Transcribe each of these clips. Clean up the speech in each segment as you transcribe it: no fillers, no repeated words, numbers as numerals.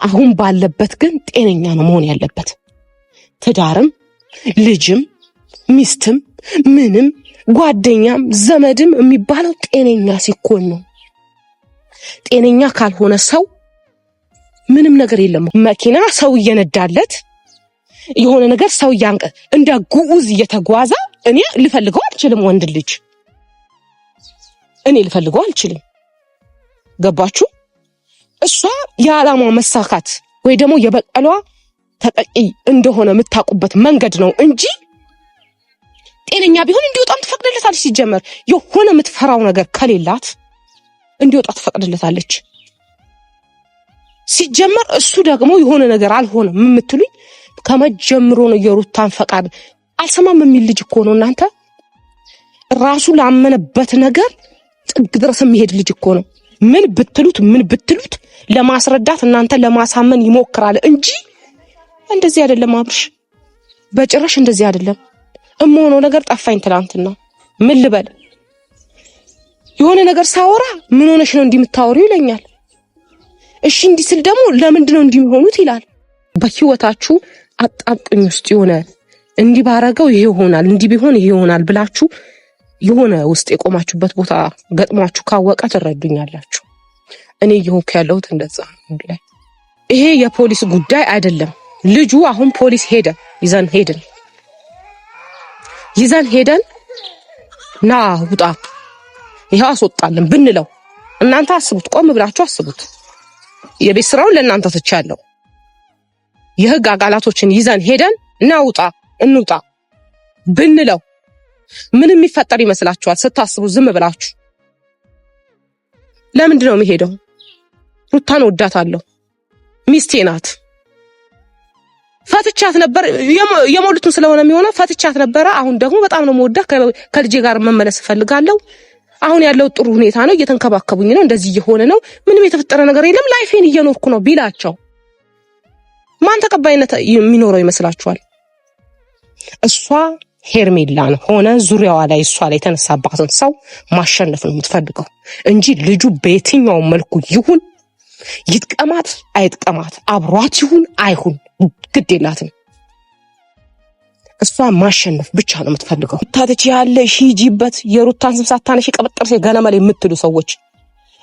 አሁን ባለበት ግን ጤነኛ ነው መሆን ያለበት። ትዳርም ልጅም ሚስትም ምንም ጓደኛም ዘመድም የሚባለው ጤነኛ ሲኮን ነው። ጤነኛ ካልሆነ ሰው ምንም ነገር የለም። መኪና ሰው እየነዳለት የሆነ ነገር ሰው እንደ ጉዑዝ እየተጓዘ እኔ ልፈልገው አልችልም። ወንድ ልጅ እኔ ልፈልገው አልችልም። ገባችሁ? እሷ የዓላማ መሳካት ወይ ደግሞ የበቀሏ ተጠቂ እንደሆነ የምታውቁበት መንገድ ነው እንጂ ጤነኛ ቢሆን እንዲወጣም ትፈቅድለታለች። ሲጀመር የሆነ የምትፈራው ነገር ከሌላት እንዲወጣ ትፈቅድለታለች። ሲጀመር እሱ ደግሞ የሆነ ነገር አልሆነም የምትሉኝ ከመጀመሩ ነው። የሩታን ፈቃድ አልሰማም የሚል ልጅ እኮ ነው። እናንተ ራሱ ላመነበት ነገር ጥግ ድረስ የሚሄድ ልጅ እኮ ነው። ምን ብትሉት ለማስረዳት እናንተ ለማሳመን ይሞክራል እንጂ እንደዚህ አይደለም። አብርሽ በጭራሽ እንደዚህ አይደለም። እመሆነው ነገር ጠፋኝ ትላንትና። ምን ልበል? የሆነ ነገር ሳወራ ምን ሆነሽ ነው እንዲምታወሪው ይለኛል። እሺ እንዲህ ስል ደግሞ ለምንድን ነው እንዲሆኑት ይላል። በህይወታችሁ አጣብቅኝ ውስጥ የሆነ እንዲህ ባረገው ይሄ ይሆናል እንዲህ ቢሆን ይሄ ይሆናል ብላችሁ የሆነ ውስጥ የቆማችሁበት ቦታ ገጥሟችሁ ካወቀ ትረዱኛላችሁ። እኔ እየሆንኩ ያለሁት እንደዛ ነው። ይሄ የፖሊስ ጉዳይ አይደለም። ልጁ አሁን ፖሊስ ይዘን ሄደን ና ውጣ ይሄው አስወጣልን ብንለው እናንተ አስቡት፣ ቆም ብላችሁ አስቡት። የቤት ስራውን ለእናንተ ትቻለሁ። የህግ አቃላቶችን ይዘን ሄደን ና እንውጣ ብንለው ምን የሚፈጠር ይመስላችኋል? ስታስቡ ዝም ብላችሁ ለምንድን ነው የሚሄደው? ሩታን ወዳታለሁ፣ ሚስቴ ናት። ፈትቻት ነበር የሞሉትን ስለሆነ የሚሆነው ፈትቻት ነበረ። አሁን ደግሞ በጣም ነው የምወዳት፣ ከልጄ ጋር መመለስ እፈልጋለሁ። አሁን ያለው ጥሩ ሁኔታ ነው፣ እየተንከባከቡኝ ነው፣ እንደዚህ እየሆነ ነው፣ ምንም የተፈጠረ ነገር የለም፣ ላይፌን እየኖርኩ ነው ቢላቸው ማን ተቀባይነት የሚኖረው ይመስላችኋል? እሷ ሄርሜላን ሆነ ዙሪያዋ ላይ እሷ ላይ የተነሳባትን ሰው ማሸነፍ ነው የምትፈልገው እንጂ ልጁ በየትኛው መልኩ ይሁን ይጥቀማት አይጥቀማት አብሯት ይሁን አይሁን ግድ የላትም። እሷ ማሸነፍ ብቻ ነው የምትፈልገው። ታተች ያለሽ ሂጂበት የሩታን ስም ሳታነሺ ቀበጥርሴ ገለመል የምትሉ ሰዎች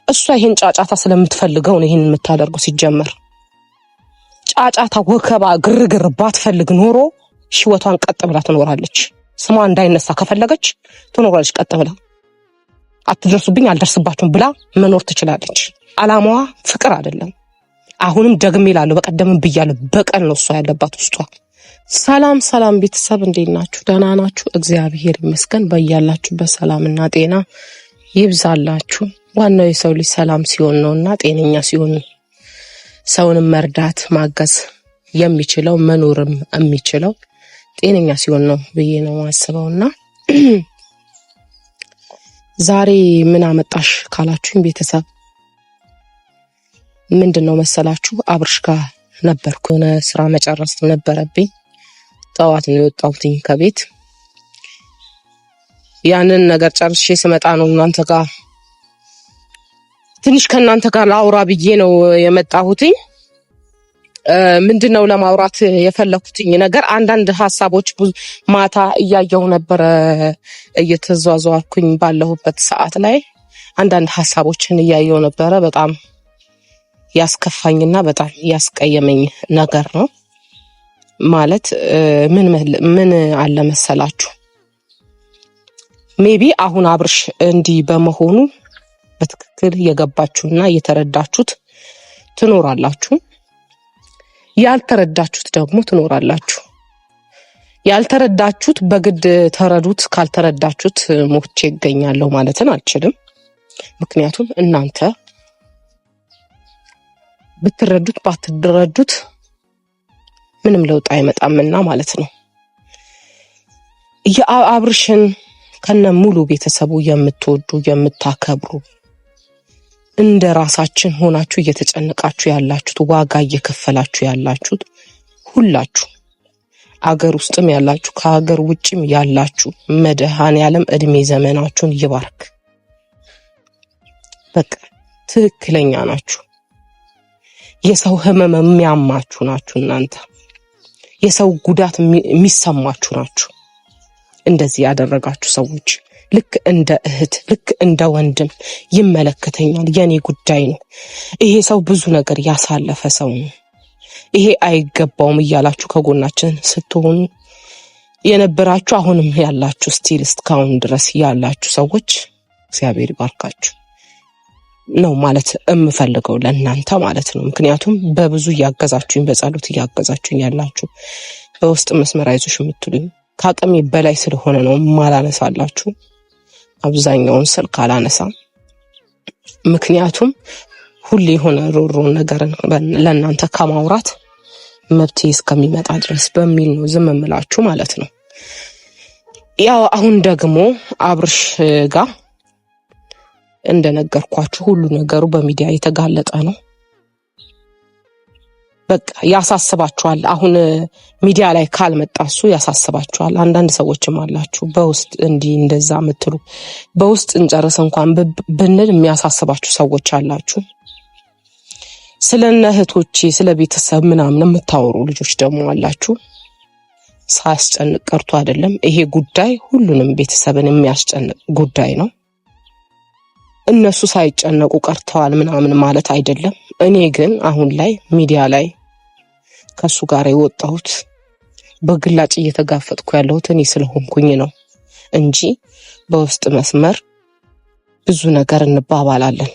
እሷ ይሄን ጫጫታ ስለምትፈልገው ነው ይሄን የምታደርገው። ሲጀመር ጫጫታ፣ ወከባ፣ ግርግር ባትፈልግ ኖሮ ህይወቷን ቀጥ ብላ ትኖራለች። ስሟ እንዳይነሳ ከፈለገች ትኖራለች ቀጥ ብላ። አትደርሱብኝ አልደርስባችሁም ብላ መኖር ትችላለች። አላማዋ ፍቅር አይደለም። አሁንም ደግሜ እላለሁ፣ በቀደምም ብያለሁ፣ በቀል ነው እሷ ያለባት ውስጧ። ሰላም ቤተሰብ እንዴት ናችሁ? ደህና ናችሁ? እግዚአብሔር ይመስገን። በያላችሁበት ሰላምና ጤና ይብዛላችሁ። ዋናው የሰው ልጅ ሰላም ሲሆን ነውና ጤነኛ ሲሆን ሰውንም መርዳት ማገዝ የሚችለው መኖርም የሚችለው ጤነኛ ሲሆን ነው ብዬ ነው ማስበውና ዛሬ ምን አመጣሽ ካላችሁኝ ቤተሰብ ምንድነው መሰላችሁ? አብርሽ ጋር ነበርኩ። የሆነ ስራ መጨረስ ነበረብኝ። ጠዋት ነው የወጣሁትኝ ከቤት። ያንን ነገር ጨርሼ ስመጣ ነው እናንተ ጋር ትንሽ ከእናንተ ጋር ላውራ ብዬ ነው የመጣሁትኝ። ምንድነው ለማውራት የፈለኩትኝ ነገር አንዳንድ ሀሳቦች ማታ እያየሁ ነበር እየተዟዟርኩኝ ባለሁበት ሰዓት ላይ አንዳንድ ሀሳቦችን እያየሁ ነበረ። በጣም ያስከፋኝና በጣም ያስቀየመኝ ነገር ነው። ማለት ምን አለ መሰላችሁ? ሜቢ አሁን አብርሽ እንዲህ በመሆኑ በትክክል የገባችሁና የተረዳችሁት ትኖራላችሁ፣ ያልተረዳችሁት ደግሞ ትኖራላችሁ። ያልተረዳችሁት በግድ ተረዱት፣ ካልተረዳችሁት ሞቼ ይገኛለሁ ማለትን አልችልም። ምክንያቱም እናንተ ብትረዱት ባትረዱት ምንም ለውጥ አይመጣምና ማለት ነው። የአብርሽን ከነ ሙሉ ቤተሰቡ የምትወዱ የምታከብሩ እንደ ራሳችን ሆናችሁ እየተጨነቃችሁ ያላችሁት ዋጋ እየከፈላችሁ ያላችሁት ሁላችሁ አገር ውስጥም ያላችሁ ከሀገር ውጭም ያላችሁ መድኃኔዓለም እድሜ ዘመናችሁን ይባርክ። በቃ ትክክለኛ ናችሁ። የሰው ህመም የሚያማችሁ ናችሁ እናንተ። የሰው ጉዳት የሚሰማችሁ ናችሁ። እንደዚህ ያደረጋችሁ ሰዎች ልክ እንደ እህት ልክ እንደ ወንድም ይመለከተኛል፣ የኔ ጉዳይ ነው፣ ይሄ ሰው ብዙ ነገር ያሳለፈ ሰው ነው፣ ይሄ አይገባውም እያላችሁ ከጎናችን ስትሆኑ የነበራችሁ አሁንም ያላችሁ ስቲል እስካሁን ድረስ ያላችሁ ሰዎች እግዚአብሔር ይባርካችሁ ነው ማለት የምፈልገው ለእናንተ ማለት ነው። ምክንያቱም በብዙ እያገዛችሁኝ፣ በጸሎት እያገዛችሁኝ ያላችሁ፣ በውስጥ መስመር አይዞሽ የምትሉኝ ከአቅሜ በላይ ስለሆነ ነው ማላነሳላችሁ። አብዛኛውን ስልክ አላነሳም። ምክንያቱም ሁሌ የሆነ ሮሮ ነገርን ለእናንተ ከማውራት መብቴ እስከሚመጣ ድረስ በሚል ነው ዝም እምላችሁ ማለት ነው። ያው አሁን ደግሞ አብርሽ ጋር እንደነገርኳችሁ ሁሉ ነገሩ በሚዲያ የተጋለጠ ነው። በቃ ያሳስባችኋል። አሁን ሚዲያ ላይ ካልመጣ እሱ ያሳስባችኋል። አንዳንድ ሰዎችም አላችሁ በውስጥ እንዲህ እንደዛ የምትሉ፣ በውስጥ እንጨርስ እንኳን ብንል የሚያሳስባችሁ ሰዎች አላችሁ። ስለ እህቶቼ ስለ ቤተሰብ ምናምን የምታወሩ ልጆች ደግሞ አላችሁ። ሳያስጨንቅ ቀርቶ አይደለም። ይሄ ጉዳይ ሁሉንም ቤተሰብን የሚያስጨንቅ ጉዳይ ነው። እነሱ ሳይጨነቁ ቀርተዋል ምናምን ማለት አይደለም። እኔ ግን አሁን ላይ ሚዲያ ላይ ከሱ ጋር የወጣሁት በግላጭ እየተጋፈጥኩ ያለሁት እኔ ስለሆንኩኝ ነው እንጂ በውስጥ መስመር ብዙ ነገር እንባባላለን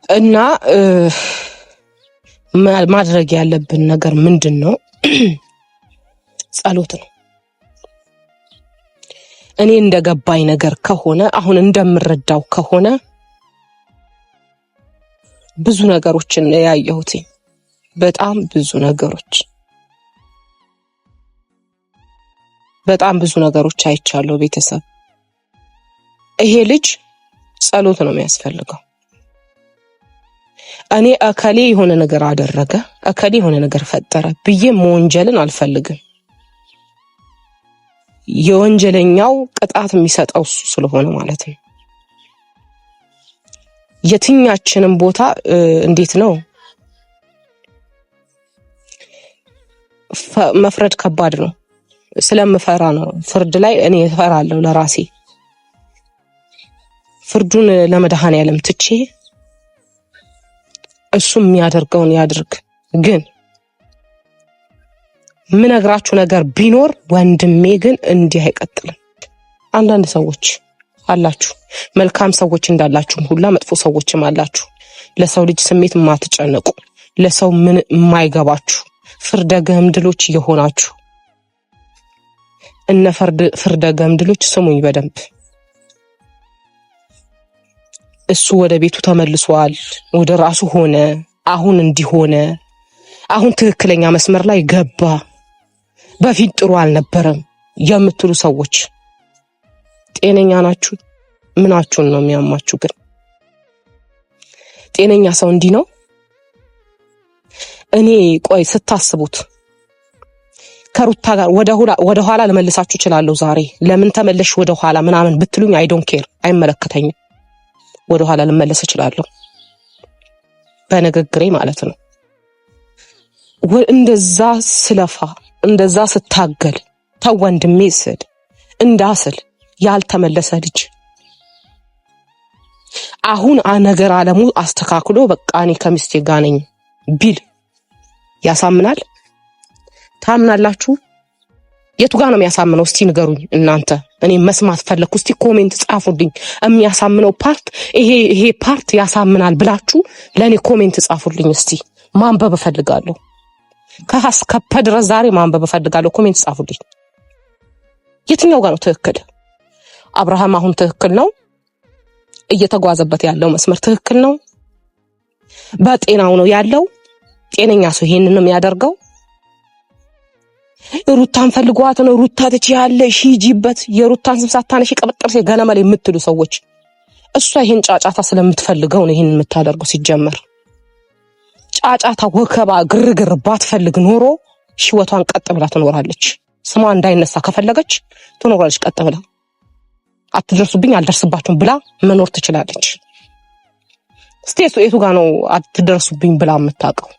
እና ማድረግ ያለብን ነገር ምንድን ነው? ጸሎት ነው። እኔ እንደገባኝ ነገር ከሆነ አሁን እንደምረዳው ከሆነ ብዙ ነገሮችን ያየሁት፣ በጣም ብዙ ነገሮች አይቻለሁ። ቤተሰብ ይሄ ልጅ ጸሎት ነው የሚያስፈልገው። እኔ አካሌ የሆነ ነገር አደረገ፣ አካሌ የሆነ ነገር ፈጠረ ብዬ መወንጀልን አልፈልግም። የወንጀለኛው ቅጣት የሚሰጠው እሱ ስለሆነ ማለት ነው። የትኛችንም ቦታ እንዴት ነው መፍረድ ከባድ ነው። ስለምፈራ ነው። ፍርድ ላይ እኔ እፈራለሁ ለራሴ። ፍርዱን ለመድኃኔዓለም ትቼ እሱ የሚያደርገውን ያድርግ። ግን ምነግራችሁ ነገር ቢኖር ወንድሜ ግን እንዲህ አይቀጥልም። አንዳንድ ሰዎች አላችሁ፣ መልካም ሰዎች እንዳላችሁም ሁላ መጥፎ ሰዎችም አላችሁ። ለሰው ልጅ ስሜት የማትጨነቁ፣ ለሰው ምን የማይገባችሁ ፍርደ ገምድሎች የሆናችሁ እነ ፍርደ ገምድሎች ስሙኝ በደንብ። እሱ ወደ ቤቱ ተመልሷል፣ ወደ ራሱ ሆነ፣ አሁን እንዲሆነ፣ አሁን ትክክለኛ መስመር ላይ ገባ፣ በፊት ጥሩ አልነበረም የምትሉ ሰዎች ጤነኛ ናችሁ? ምናችሁን ነው የሚያማችሁ? ግን ጤነኛ ሰው እንዲህ ነው? እኔ ቆይ ስታስቡት ከሩታ ጋር ወደ ኋላ ልመልሳችሁ እችላለሁ። ዛሬ ለምን ተመለሽ ወደ ኋላ ምናምን ብትሉኝ አይ ዶንት ኬር፣ አይመለከተኝም። ወደ ኋላ ልመለስ እችላለሁ በንግግሬ ማለት ነው። እንደዛ ስለፋ እንደዛ ስታገል ተወንድሜ ስል እንዳስል ያልተመለሰ ልጅ አሁን ነገር አለሙ አስተካክሎ በቃ እኔ ከሚስቴ ጋር ነኝ ቢል ያሳምናል? ታምናላችሁ? የቱ ጋር ነው የሚያሳምነው? እስቲ ንገሩኝ እናንተ። እኔ መስማት ፈለኩ። እስቲ ኮሜንት ጻፉልኝ። የሚያሳምነው ፓርት ይሄ ፓርት ያሳምናል ብላችሁ ለኔ ኮሜንት ጻፉልኝ። እስቲ ማንበብ እፈልጋለሁ። ከሀስከፈ ድረስ ዛሬ ማንበብ እፈልጋለሁ። ኮሜንት ጻፉልኝ። የትኛው ጋር ነው ትክክል? አብርሃም አሁን ትክክል ነው? እየተጓዘበት ያለው መስመር ትክክል ነው? በጤናው ነው ያለው? ጤነኛ ሰው ይሄንን ነው የሚያደርገው? ሩታን ፈልጓት ነው ሩታ ትችያለሽ ሂጂበት፣ የሩታን ስም ሳታነሺ ቀበጥርሴ ገለመል የምትሉ ሰዎች እሷ ይሄን ጫጫታ ስለምትፈልገው ነው ይሄን የምታደርገው። ሲጀመር ጫጫታ፣ ወከባ፣ ግርግር ባትፈልግ ኖሮ ህይወቷን ቀጥ ብላ ትኖራለች። ስሟ እንዳይነሳ ከፈለገች ትኖራለች ቀጥ ብላ። አትደርሱብኝ አልደርስባችሁም ብላ መኖር ትችላለች። ስቴቱ የቱ ጋር ነው አትደርሱብኝ ብላ የምታውቀው?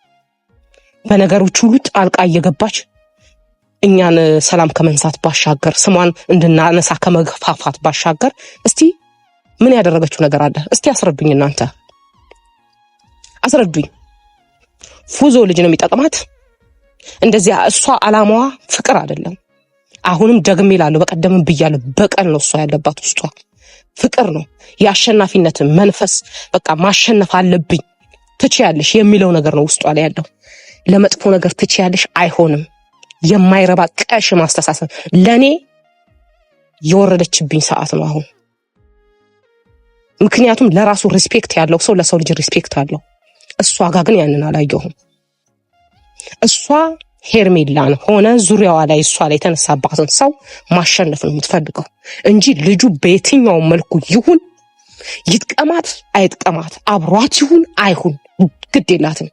በነገሮች ሁሉ ጣልቃ እየገባች እኛን ሰላም ከመንሳት ባሻገር ስሟን እንድናነሳ ከመግፋፋት ባሻገር እስቲ ምን ያደረገችው ነገር አለ? እስቲ አስረዱኝ፣ እናንተ አስረዱኝ። ፉዞ ልጅ ነው የሚጠቅማት እንደዚህ። እሷ አላማዋ ፍቅር አይደለም። አሁንም ደግሜ እላለሁ፣ በቀደምም ብያለሁ፣ በቀል ነው እሷ ያለባት። ውስጧ ፍቅር ነው፣ የአሸናፊነት መንፈስ። በቃ ማሸነፍ አለብኝ፣ ትችያለሽ የሚለው ነገር ነው ውስጧ ላይ ያለው። ለመጥፎ ነገር ትችያለሽ አይሆንም። የማይረባ ቀሽ ማስተሳሰብ ለኔ የወረደችብኝ ሰዓት ነው አሁን። ምክንያቱም ለራሱ ሪስፔክት ያለው ሰው ለሰው ልጅ ሪስፔክት አለው። እሷ ጋር ግን ያንን አላየሁም። እሷ ሄርሜላን ሆነ ዙሪያዋ ላይ እሷ ላይ የተነሳባትን ሰው ማሸነፍ ነው የምትፈልገው እንጂ ልጁ በየትኛው መልኩ ይሁን ይጥቀማት አይጥቀማት፣ አብሯት ይሁን አይሁን ግድ የላትም።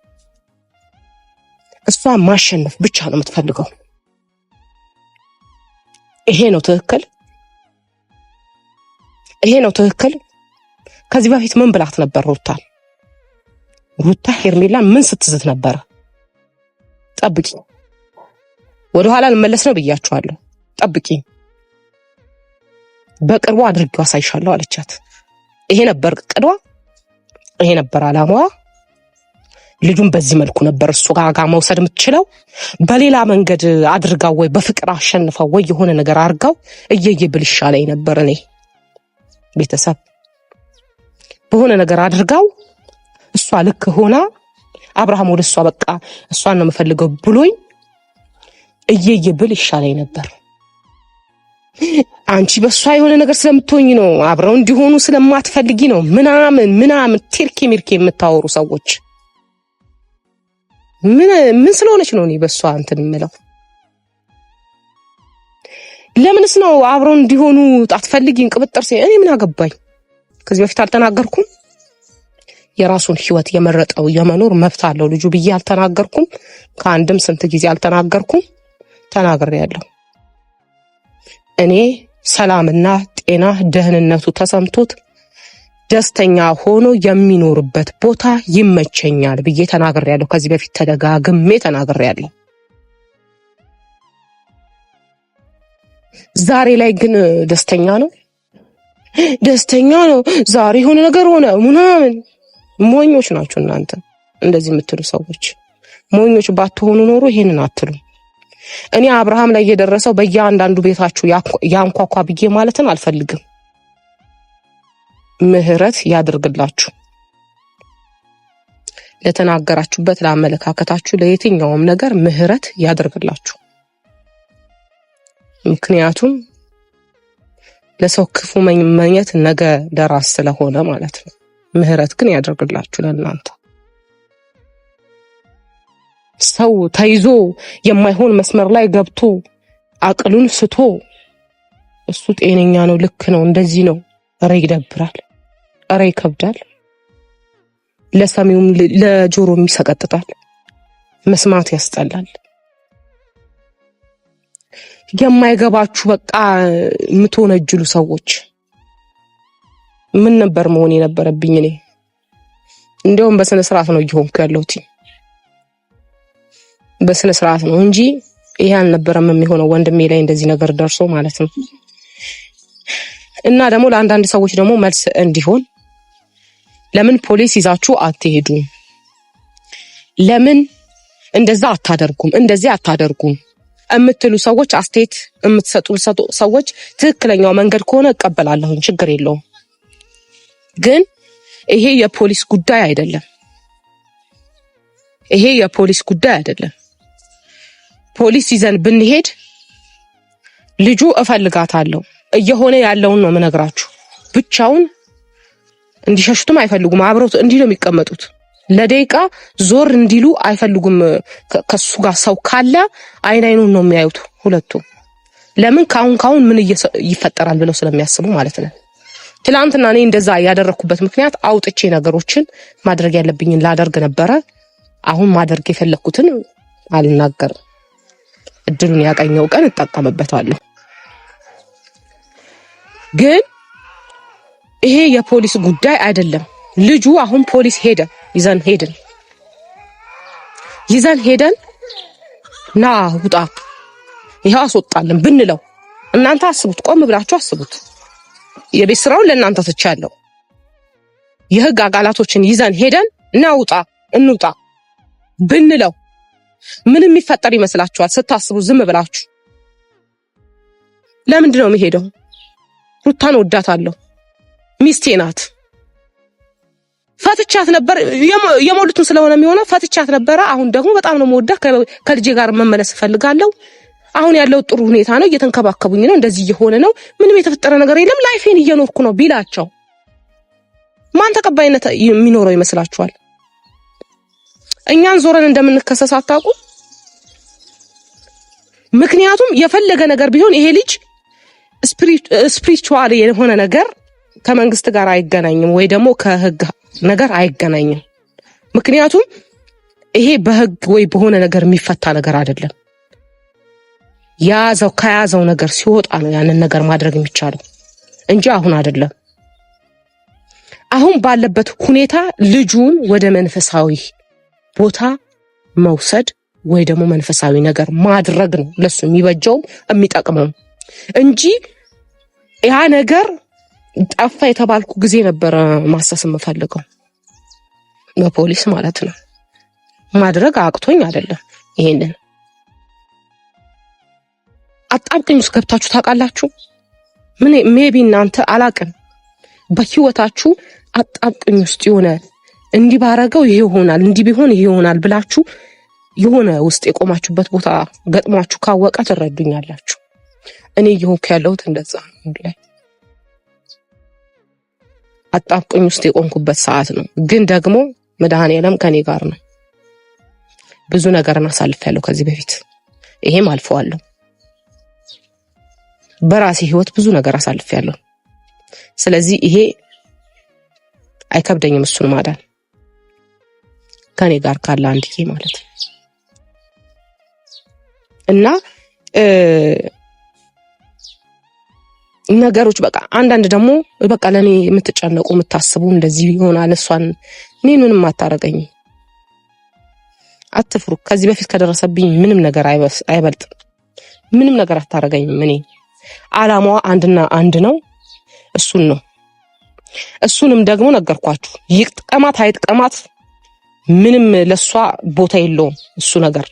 እሷ ማሸነፍ ብቻ ነው የምትፈልገው። ይሄ ነው ትክክል፣ ይሄ ነው ትክክል። ከዚህ በፊት ምን ብላት ነበር ሩታ ሄርሜላ ምን ስትዝት ነበር? ጠብቂ፣ ወደኋላ ልመለስ ነው ብያችኋለሁ። ጠብቂ፣ በቅርቡ አድርጌው አሳይሻለሁ አለቻት። ይሄ ነበር ቅዷ፣ ይሄ ነበር አላማዋ። ልጁን በዚህ መልኩ ነበር እሱ ጋር መውሰድ የምትችለው። በሌላ መንገድ አድርጋው ወይ በፍቅር አሸንፈው ወይ የሆነ ነገር አድርጋው እየየብል ይሻለኝ ነበር። እኔ ቤተሰብ በሆነ ነገር አድርጋው እሷ ልክ ሆና አብርሃም ወደ እሷ በቃ እሷን ነው የምፈልገው ብሎኝ እየየብል ይሻለኝ ነበር። አንቺ በሷ የሆነ ነገር ስለምትሆኝ ነው፣ አብረው እንዲሆኑ ስለማትፈልጊ ነው ምናምን ቲርኪ ሚርኪ የምታወሩ ሰዎች ምን ስለሆነች ነው እኔ በሷ እንትን የምለው? ለምንስ ነው አብረው እንዲሆኑ አትፈልጊን? ቅብጥር እኔ ምን አገባኝ? ከዚህ በፊት አልተናገርኩም? የራሱን ህይወት የመረጠው የመኖር መብት አለው ልጁ ብዬ አልተናገርኩም? ከአንድም ስንት ጊዜ አልተናገርኩም? ተናግሬያለሁ። እኔ ሰላምና ጤና ደህንነቱ ተሰምቶት ደስተኛ ሆኖ የሚኖርበት ቦታ ይመቸኛል ብዬ ተናግሬያለሁ። ከዚህ በፊት ተደጋግሜ ተናግሬያለሁ። ዛሬ ላይ ግን ደስተኛ ነው ዛሬ የሆነ ነገር ሆነ ምናምን። ሞኞች ናችሁ እናንተ እንደዚህ የምትሉ ሰዎች። ሞኞች ባትሆኑ ኖሮ ይሄንን አትሉ። እኔ አብርሃም ላይ የደረሰው በእያንዳንዱ ቤታችሁ ያንኳኳ ብዬ ማለትን አልፈልግም። ምህረት ያድርግላችሁ። ለተናገራችሁበት፣ ለአመለካከታችሁ፣ ለየትኛውም ነገር ምህረት ያድርግላችሁ። ምክንያቱም ለሰው ክፉ መመኘት ነገ ለራስ ስለሆነ ማለት ነው። ምህረት ግን ያድርግላችሁ ለእናንተ። ሰው ተይዞ የማይሆን መስመር ላይ ገብቶ አቅሉን ስቶ እሱ ጤነኛ ነው፣ ልክ ነው፣ እንደዚህ ነው፣ ኧረ ይደብራል፣ ኧረ ይከብዳል፣ ለሰሚውም ለጆሮም ይሰቀጥጣል፣ መስማት ያስጠላል። የማይገባችሁ በቃ የምትወነጅሉ ሰዎች ምን ነበር መሆን የነበረብኝ እኔ? እንደውም በስነ ስርዓት ነው እየሆንኩ ያለሁት፣ በስነ ስርዓት ነው እንጂ ይሄ አልነበረም የሚሆነው ወንድሜ ላይ እንደዚህ ነገር ደርሶ ማለት ነው። እና ደግሞ ለአንዳንድ ሰዎች ደግሞ መልስ እንዲሆን ለምን ፖሊስ ይዛችሁ አትሄዱም? ለምን እንደዛ አታደርጉም? እንደዚህ አታደርጉም የምትሉ ሰዎች፣ አስተያየት የምትሰጡ ሰዎች ትክክለኛው መንገድ ከሆነ እቀበላለሁ፣ ችግር የለውም። ግን ይሄ የፖሊስ ጉዳይ አይደለም። ይሄ የፖሊስ ጉዳይ አይደለም። ፖሊስ ይዘን ብንሄድ ልጁ እፈልጋታለሁ እየሆነ ያለውን ነው የምነግራችሁ። ብቻውን እንዲሸሽቱም አይፈልጉም። አብረውት እንዲህ ነው የሚቀመጡት። ለደቂቃ ዞር እንዲሉ አይፈልጉም። ከሱ ጋር ሰው ካለ አይኑን ነው የሚያዩት ሁለቱም። ለምን ካሁን ምን ይፈጠራል ብለው ስለሚያስቡ ማለት ነው። ትላንትና እኔ እንደዛ ያደረኩበት ምክንያት አውጥቼ ነገሮችን ማድረግ ያለብኝን ላደርግ ነበረ። አሁን ማድረግ የፈለኩትን አልናገርም። እድሉን ያገኘው ቀን እጠቀምበታለሁ። ግን ይሄ የፖሊስ ጉዳይ አይደለም። ልጁ አሁን ፖሊስ ይዘን ሄደን ና ውጣ ይሄው አስወጣልን ብንለው እናንተ አስቡት፣ ቆም ብላችሁ አስቡት። የቤት ስራውን ለእናንተ ትቻለሁ። የህግ አካላቶችን ይዘን ሄደን እንውጣ ብንለው ምን የሚፈጠር ይመስላችኋል? ስታስቡ ዝም ብላችሁ ለምንድን ነው የሚሄደው? ሩታን ወዳታለሁ፣ ሚስቴ ናት። ፈትቻት ነበር የሞሉትን ስለሆነ የሚሆነው ፈትቻት ነበረ። አሁን ደግሞ በጣም ነው የምወዳ፣ ከልጄ ጋር መመለስ እፈልጋለሁ። አሁን ያለው ጥሩ ሁኔታ ነው፣ እየተንከባከቡኝ ነው፣ እንደዚህ እየሆነ ነው፣ ምንም የተፈጠረ ነገር የለም፣ ላይፌን እየኖርኩ ነው ቢላቸው ማን ተቀባይነት የሚኖረው ይመስላችኋል? እኛን ዞረን እንደምንከሰስ አታውቁ? ምክንያቱም የፈለገ ነገር ቢሆን ይሄ ልጅ ስፒሪቹዋል የሆነ ነገር ከመንግስት ጋር አይገናኝም፣ ወይ ደግሞ ከህግ ነገር አይገናኝም። ምክንያቱም ይሄ በህግ ወይ በሆነ ነገር የሚፈታ ነገር አይደለም። ከያዘው ነገር ሲወጣ ነው ያንን ነገር ማድረግ የሚቻለው እንጂ አሁን አይደለም። አሁን ባለበት ሁኔታ ልጁን ወደ መንፈሳዊ ቦታ መውሰድ ወይ ደግሞ መንፈሳዊ ነገር ማድረግ ነው ለሱ የሚበጀው የሚጠቅመው እንጂ ያ ነገር ጠፋ የተባልኩ ጊዜ ነበር ማሰስ የምፈልገው በፖሊስ ማለት ነው። ማድረግ አቅቶኝ አይደለም። ይሄንን አጣብቅኝ ውስጥ ገብታችሁ ታውቃላችሁ? ሜቢ እናንተ አላቅም በህይወታችሁ አጣብቅኝ ውስጥ የሆነ እንዲህ ባረገው ይሄ ይሆናል፣ እንዲህ ቢሆን ይሄ ይሆናል ብላችሁ የሆነ ውስጥ የቆማችሁበት ቦታ ገጥሟችሁ ካወቀ ትረዱኛላችሁ። እኔ እየሆንኩ ያለሁት እንደዛ ነው። አጣብቅኝ ውስጥ የቆምኩበት ሰዓት ነው። ግን ደግሞ መድኃኔዓለም ከኔ ጋር ነው። ብዙ ነገርን አሳልፌያለሁ ከዚህ በፊት፣ ይሄም አልፈዋለሁ። በራሴ ህይወት ብዙ ነገር አሳልፌያለሁ። ስለዚህ ይሄ አይከብደኝም እሱን ማዳን ከኔ ጋር ካለ አንድዬ ማለት ነው። እና ነገሮች በቃ አንዳንድ ደግሞ በቃ ለኔ የምትጨነቁ የምታስቡ እንደዚህ ይሆናል እሷን እኔ ምንም አታረገኝ፣ አትፍሩ። ከዚህ በፊት ከደረሰብኝ ምንም ነገር አይበልጥም። ምንም ነገር አታረገኝም። እኔ አላማዋ አንድና አንድ ነው፣ እሱን ነው። እሱንም ደግሞ ነገርኳችሁ። ይጥቀማት አይጥቀማት ምንም ለሷ ቦታ የለውም። እሱ ነገር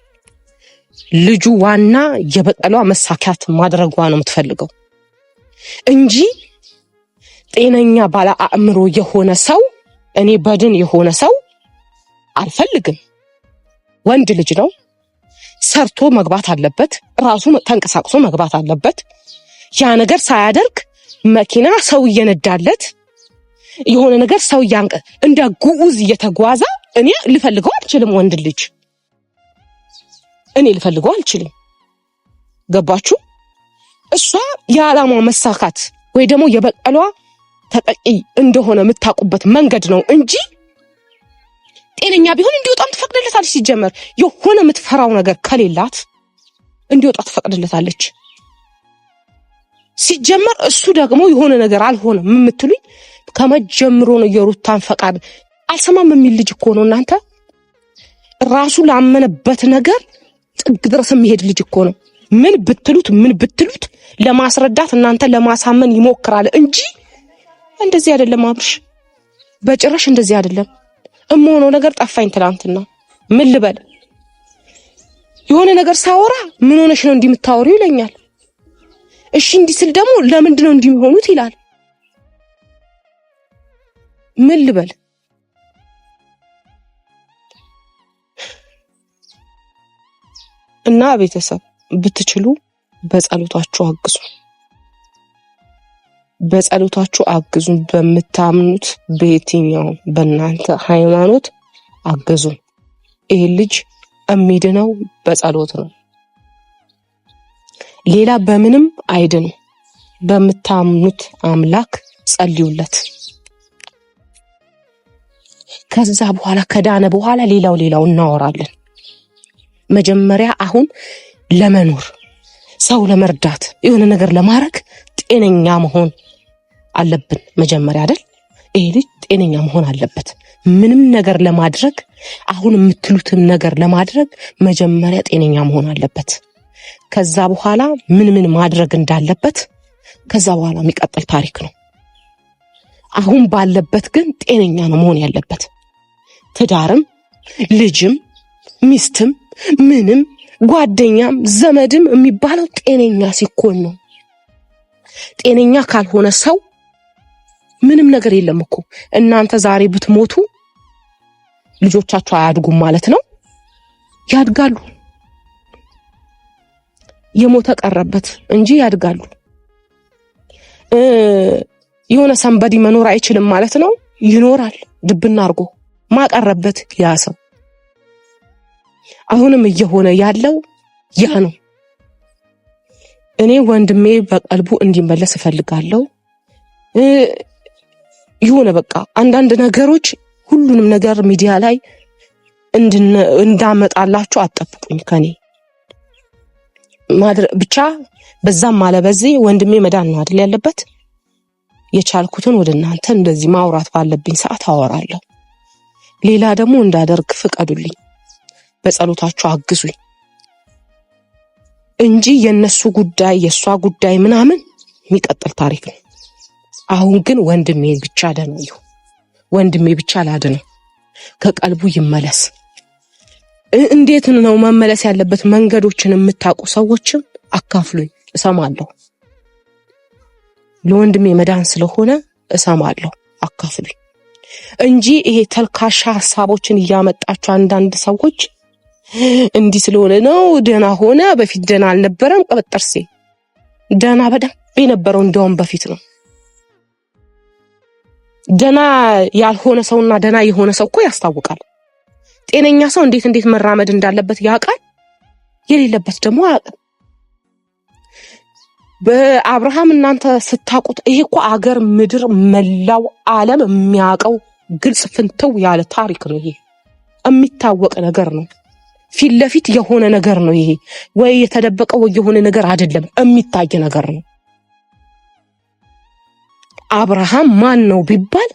ልጁ ዋና የበቀሏ መሳካት ማድረጓ ነው የምትፈልገው እንጂ ጤነኛ ባለ አእምሮ የሆነ ሰው እኔ በድን የሆነ ሰው አልፈልግም። ወንድ ልጅ ነው፣ ሰርቶ መግባት አለበት፣ ራሱ ተንቀሳቅሶ መግባት አለበት። ያ ነገር ሳያደርግ መኪና ሰው እየነዳለት የሆነ ነገር ሰው እንደ ጉዑዝ እየተጓዘ እኔ ልፈልገው አልችልም። ወንድ ልጅ እኔ ልፈልገው አልችልም። ገባችሁ? እሷ የዓላማው መሳካት ወይ ደግሞ የበቀሏ ተጠቂ እንደሆነ የምታውቁበት መንገድ ነው እንጂ ጤነኛ ቢሆን እንዲወጣም ትፈቅድለታለች። ሲጀመር የሆነ የምትፈራው ነገር ከሌላት እንዲወጣ ትፈቅድለታለች። ሲጀመር እሱ ደግሞ የሆነ ነገር አልሆነም የምትሉኝ ከመጀመሩ ነው። የሩታን ፈቃድ አልሰማም የሚል ልጅ እኮ ነው እናንተ። ራሱ ላመነበት ነገር ጥግ ድረስ የሚሄድ ልጅ እኮ ነው። ምን ብትሉት ለማስረዳት እናንተ ለማሳመን ይሞክራል እንጂ እንደዚህ አይደለም። አብርሽ በጭራሽ እንደዚህ አይደለም። እምሆነው ነገር ጠፋኝ ትላንትና። ምን ልበል? የሆነ ነገር ሳወራ ምን ሆነሽ ነው እንዲህ የምታወሪው ይለኛል። እሺ እንዲህ ስል ደግሞ ለምንድን ነው እንዲህ የሚሆኑት ይላል። ምን ልበል? እና ቤተሰብ ብትችሉ በጸሎታችሁ አግዙ። በምታምኑት በየትኛው በእናንተ ሃይማኖት አግዙ። ይሄ ልጅ የሚድነው በጸሎት ነው። ሌላ በምንም አይድንም። በምታምኑት አምላክ ጸልዩለት። ከዛ በኋላ ከዳነ በኋላ ሌላው እናወራለን። መጀመሪያ አሁን ለመኖር ሰው ለመርዳት የሆነ ነገር ለማድረግ ጤነኛ መሆን አለብን መጀመሪያ አይደል? ይሄ ልጅ ጤነኛ መሆን አለበት። ምንም ነገር ለማድረግ አሁን የምትሉትም ነገር ለማድረግ መጀመሪያ ጤነኛ መሆን አለበት። ከዛ በኋላ ምን ማድረግ እንዳለበት ከዛ በኋላ የሚቀጥል ታሪክ ነው። አሁን ባለበት ግን ጤነኛ ነው መሆን ያለበት። ትዳርም ልጅም ሚስትም ምንም ጓደኛም ዘመድም የሚባለው ጤነኛ ሲኮን ነው። ጤነኛ ካልሆነ ሰው ምንም ነገር የለም እኮ። እናንተ ዛሬ ብትሞቱ ልጆቻቸው አያድጉም ማለት ነው? ያድጋሉ። የሞተ ቀረበት እንጂ ያድጋሉ። የሆነ ሰንበዲ መኖር አይችልም ማለት ነው? ይኖራል። ድብና አርጎ ማቀረበት ያ ሰው። አሁንም እየሆነ ያለው ያ ነው። እኔ ወንድሜ በቀልቡ እንዲመለስ እፈልጋለሁ። ይሁን በቃ አንዳንድ ነገሮች ሁሉንም ነገር ሚዲያ ላይ እንዳመጣላችሁ አጠብቁኝ ከኔ ብቻ። በዛም አለ በዚህ ወንድሜ መዳን ነው አይደል ያለበት። የቻልኩትን ወደ እናንተ እንደዚህ ማውራት ባለብኝ ሰዓት አወራለሁ። ሌላ ደግሞ እንዳደርግ ፍቀዱልኝ፣ በጸሎታችሁ አግዙኝ እንጂ የነሱ ጉዳይ የሷ ጉዳይ ምናምን የሚቀጥል ታሪክ ነው። አሁን ግን ወንድሜ ብቻ ደነዩ፣ ወንድሜ ብቻ ላድነው፣ ከቀልቡ ይመለስ። እንዴት ነው መመለስ ያለበት? መንገዶችን የምታውቁ ሰዎችም አካፍሉኝ፣ እሰማለሁ። ለወንድሜ መዳን ስለሆነ እሰማለሁ፣ አካፍሉኝ እንጂ ይሄ ተልካሻ ሐሳቦችን እያመጣችሁ አንዳንድ ሰዎች እንዲህ ስለሆነ ነው ደና ሆነ፣ በፊት ደና አልነበረም። ቀበጠርሴ ደና በደንብ የነበረው እንደውም በፊት ነው። ደና ያልሆነ ሰውና ደና የሆነ ሰው እኮ ያስታውቃል። ጤነኛ ሰው እንዴት መራመድ እንዳለበት ያውቃል። የሌለበት ደግሞ አያውቅም። በአብርሃም እናንተ ስታውቁት ይሄ እኮ አገር ምድር መላው ዓለም የሚያውቀው ግልጽ ፍንተው ያለ ታሪክ ነው። ይሄ የሚታወቅ ነገር ነው። ፊት ለፊት የሆነ ነገር ነው። ይሄ ወይ የተደበቀ ወይ የሆነ ነገር አይደለም፣ የሚታይ ነገር ነው። አብርሃም ማን ነው ቢባል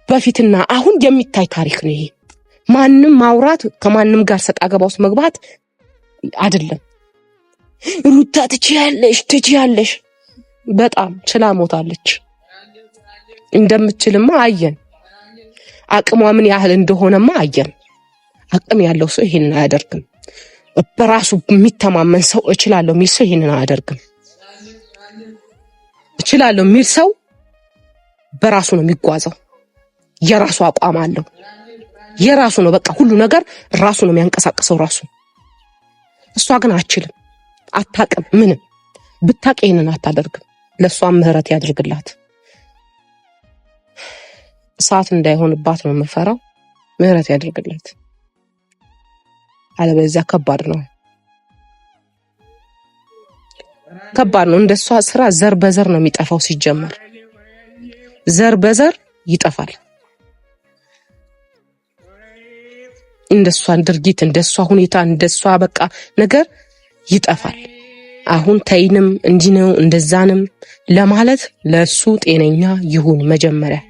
በፊትና አሁን የሚታይ ታሪክ ነው። ይሄ ማንም ማውራት ከማንም ጋር ሰጣ ገባ ውስጥ መግባት አይደለም። ሩታ ትችያለሽ በጣም ችላ ሞታለች። እንደምትችልማ አየን። አቅሟ ምን ያህል እንደሆነማ አየን። አቅም ያለው ሰው ይሄንን አያደርግም። በራሱ የሚተማመን ሰው እችላለሁ የሚል ሰው ይሄንን አያደርግም። እችላለሁ የሚል ሰው በራሱ ነው የሚጓዘው። የራሱ አቋም አለው። የራሱ ነው በቃ ሁሉ ነገር ራሱ ነው የሚያንቀሳቅሰው ራሱ። እሷ ግን አትችልም፣ አታቅም። ምንም ብታቅ ይሄንን አታደርግም። ለሷም ምህረት ያድርግላት። እሳት እንዳይሆንባት ነው የምፈራው። ምህረት ያድርግላት። አለበለዚያ ከባድ ነው። እንደሷ ስራ ዘር በዘር ነው የሚጠፋው። ሲጀመር ዘር በዘር ይጠፋል። እንደሷ ድርጊት፣ እንደሷ ሁኔታ፣ እንደሷ በቃ ነገር ይጠፋል። አሁን ተይንም እንዲነው እንደዛንም ለማለት ለሱ ጤነኛ ይሁን መጀመሪያ።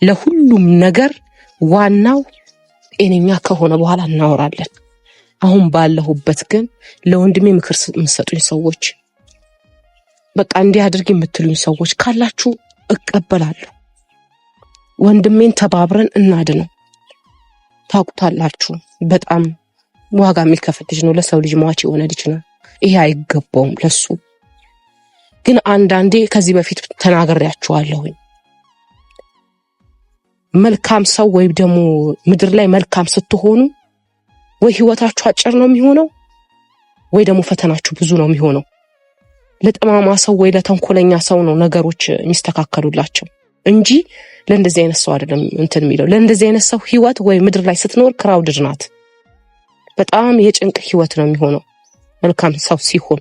ለሁሉም ነገር ዋናው ጤነኛ ከሆነ በኋላ እናወራለን። አሁን ባለሁበት ግን ለወንድሜ ምክር የምትሰጡኝ ሰዎች፣ በቃ እንዲህ አድርግ የምትሉኝ ሰዎች ካላችሁ እቀበላለሁ። ወንድሜን ተባብረን እናድነው። ታውቁታላችሁ፣ በጣም ዋጋ የሚከፍል ልጅ ነው። ለሰው ልጅ ሟች የሆነ ልጅ ነው። ይሄ አይገባውም ለሱ። ግን አንዳንዴ ከዚህ በፊት ተናግሬያችኋለሁኝ። መልካም ሰው ወይም ደግሞ ምድር ላይ መልካም ስትሆኑ ወይ ህይወታችሁ አጭር ነው የሚሆነው ወይ ደግሞ ፈተናችሁ ብዙ ነው የሚሆነው። ለጠማማ ሰው ወይ ለተንኮለኛ ሰው ነው ነገሮች የሚስተካከሉላቸው እንጂ ለእንደዚህ አይነት ሰው አይደለም እንትን የሚለው። ለእንደዚህ አይነት ሰው ህይወት ወይ ምድር ላይ ስትኖር ክራውድድ ናት። በጣም የጭንቅ ህይወት ነው የሚሆነው መልካም ሰው ሲሆን።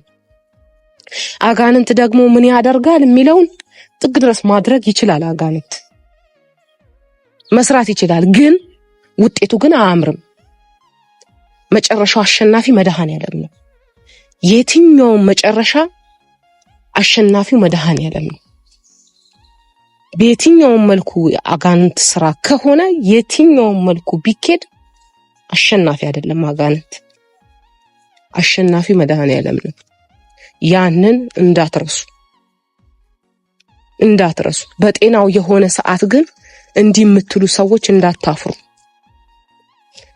አጋንንት ደግሞ ምን ያደርጋል የሚለውን ጥግ ድረስ ማድረግ ይችላል። አጋንንት መስራት ይችላል፣ ግን ውጤቱ ግን አያምርም። መጨረሻው አሸናፊ መድኃኔዓለም ነው። የትኛውም መጨረሻ አሸናፊው መድኃኔዓለም ነው። በየትኛውም መልኩ አጋንንት ስራ ከሆነ የትኛውም መልኩ ቢኬድ አሸናፊ አይደለም አጋንንት። አሸናፊ መድኃኔዓለም ነው። ያንን እንዳትረሱ። በጤናው የሆነ ሰዓት ግን እንዲህ የምትሉ ሰዎች እንዳታፍሩ።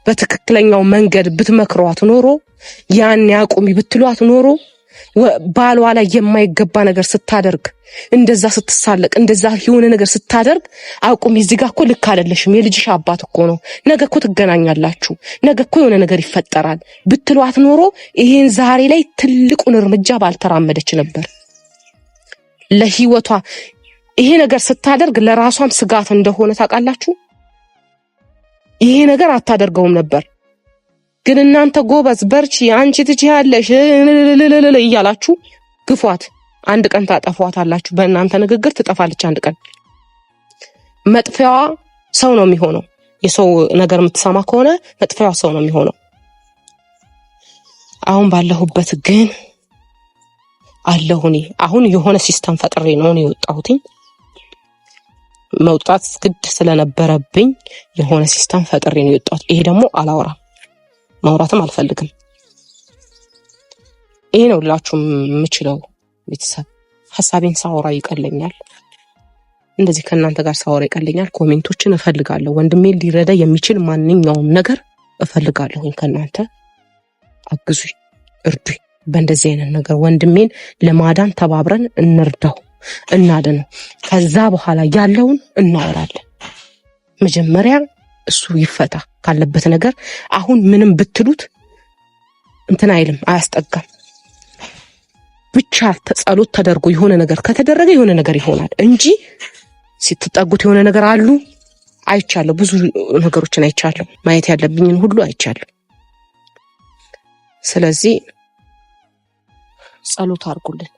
በትክክለኛው መንገድ ብትመክሯት ኖሮ ያን ያቁሚ ብትሏት ኖሮ ባሏ ላይ የማይገባ ነገር ስታደርግ እንደዛ ስትሳለቅ እንደዛ የሆነ ነገር ስታደርግ አቁሚ፣ እዚህ ጋር እኮ ልክ አይደለሽም፣ የልጅሽ አባት እኮ ነው፣ ነገ እኮ ትገናኛላችሁ፣ ነገ እኮ የሆነ ነገር ይፈጠራል ብትሏት ኖሮ ይሄን ዛሬ ላይ ትልቁን እርምጃ ባልተራመደች ነበር። ለህይወቷ ይሄ ነገር ስታደርግ ለራሷም ስጋት እንደሆነ ታውቃላችሁ። ይሄ ነገር አታደርገውም ነበር። ግን እናንተ ጎበዝ በርቺ፣ አንቺ ትችያለሽ እያላችሁ ግፏት። አንድ ቀን ታጠፏታላችሁ። በእናንተ ንግግር ትጠፋለች። አንድ ቀን መጥፊያዋ ሰው ነው የሚሆነው። የሰው ነገር የምትሰማ ከሆነ መጥፊያዋ ሰው ነው የሚሆነው። አሁን ባለሁበት ግን አለሁኝ። አሁን የሆነ ሲስተም ፈጥሬ ነው የወጣሁት። መውጣት ግድ ስለነበረብኝ የሆነ ሲስተም ፈጥሬ ነው የወጣሁት። ይሄ ደግሞ አላወራም፣ ማውራትም አልፈልግም። ይሄ ነው ልላችሁ የምችለው። ቤተሰብ ሐሳቤን ሳወራ ይቀለኛል። እንደዚህ ከእናንተ ጋር ሳወራ ይቀለኛል። ኮሜንቶችን እፈልጋለሁ። ወንድሜን ሊረዳ የሚችል ማንኛውም ነገር እፈልጋለሁ። ከእናንተ አግዙኝ፣ እርዱኝ። በእንደዚህ አይነት ነገር ወንድሜን ለማዳን ተባብረን እንርዳው፣ እናድነው። ከዛ በኋላ ያለውን እናወራለን። መጀመሪያ እሱ ይፈታ ካለበት ነገር። አሁን ምንም ብትሉት እንትን አይልም፣ አያስጠጋም። ብቻ ጸሎት ተደርጎ የሆነ ነገር ከተደረገ የሆነ ነገር ይሆናል እንጂ ስትጠጉት የሆነ ነገር አሉ። አይቻለሁ፣ ብዙ ነገሮችን አይቻለሁ። ማየት ያለብኝን ሁሉ አይቻለሁ። ስለዚህ ጸሎት አድርጉልን።